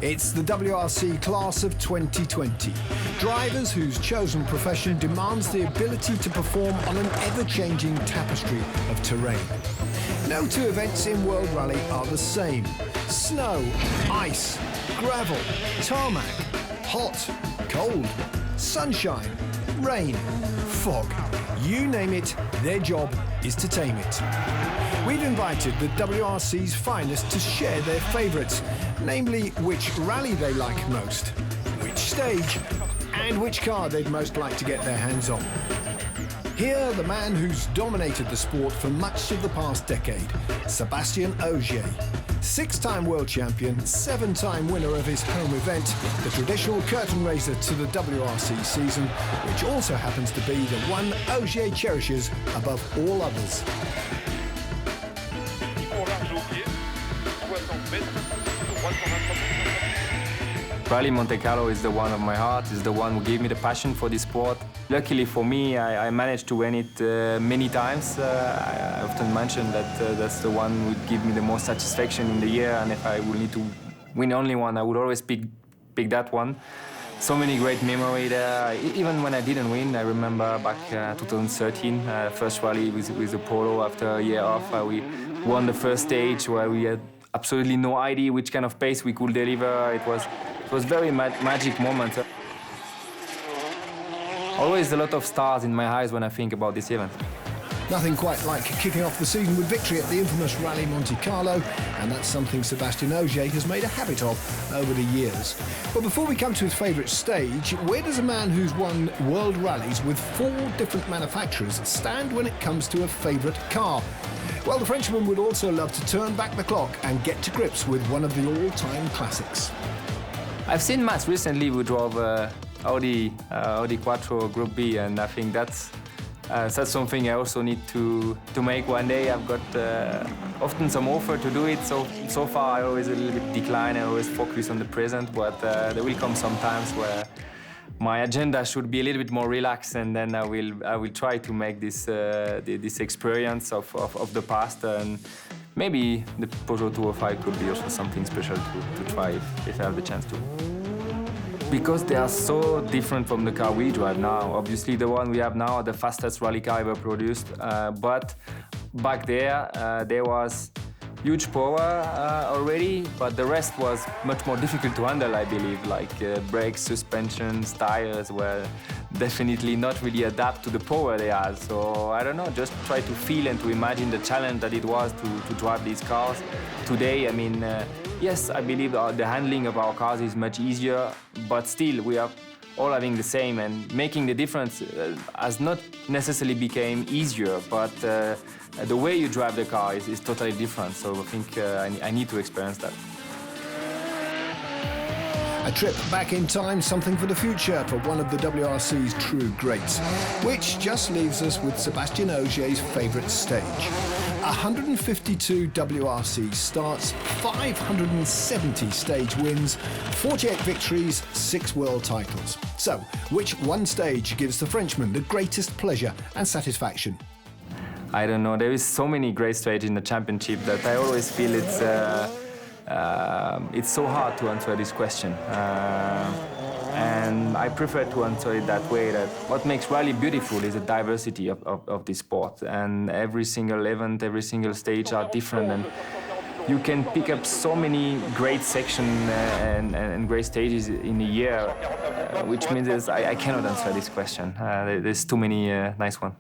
It's the WRC class of 2020. Drivers whose chosen profession demands the ability to perform on an ever-changing tapestry of terrain. No two events in World Rally are the same. Snow, ice, gravel, tarmac, hot, cold, sunshine, rain, fog. You name it, their job is to tame it. We've invited the WRC's finest to share their favourites, namely which rally they like most, which stage, and which car they'd most like to get their hands on. Here, the man who's dominated the sport for much of the past decade, Sébastien Ogier. 6-time world champion, 7-time winner of his home event, the traditional curtain raiser to the WRC season, which also happens to be the one Ogier cherishes above all others. Rally Monte Carlo is the one of my heart, is the one who gave me the passion for this sport. Luckily for me, I managed to win it many times. I often mention that that's the one who would give me the most satisfaction in the year, and if I would need to win only one, I would always pick that one. So many great memories there. Even when I didn't win, I remember back 2013, first rally with the Polo after a year off. We won the first stage where we had absolutely no idea which kind of pace we could deliver. It was very magic moment. Always a lot of stars in my eyes when I think about this event. Nothing quite like kicking off the season with victory at the infamous Rally Monte Carlo, and that's something Sébastien Ogier has made a habit of over the years. But before we come to his favourite stage, where does a man who's won world rallies with 4 different manufacturers stand when it comes to a favourite car? Well, the Frenchman would also love to turn back the clock and get to grips with one of the all-time classics. I've seen Mats recently who drove Audi Quattro Group B, and I think that's something I also need to make one day. I've got often some offer to do it, so far I always a little bit decline. I always focus on the present, but there will come some times where my agenda should be a little bit more relaxed, and then I will try to make this experience of the past, and maybe the Peugeot 205 could be also something special to try if I have the chance to. Because they are so different from the car we drive now. Obviously, the one we have now are the fastest rally car ever produced, but back there was huge power already, but the rest was much more difficult to handle, I believe, like brakes, suspensions, tires were definitely not really adapt to the power they had. So I don't know, just try to feel and to imagine the challenge that it was to drive these cars. Today, I mean, yes, I believe the handling of our cars is much easier, but still we are all having the same, and making the difference has not necessarily become easier, but the way you drive the car is totally different. So I think I need to experience that. A trip back in time, something for the future for one of the WRC's true greats, which just leaves us with Sébastien Ogier's favourite stage. 152 WRC starts, 570 stage wins, 48 victories, 6 world titles. So, which one stage gives the Frenchman the greatest pleasure and satisfaction? I don't know, there is so many great stages in the championship that I always feel it's so hard to answer this question. And I prefer to answer it that way, that what makes rally beautiful is the diversity of this sport. And every single event, every single stage are different. And you can pick up so many great sections and great stages in a year, which means I cannot answer this question. There's too many nice ones.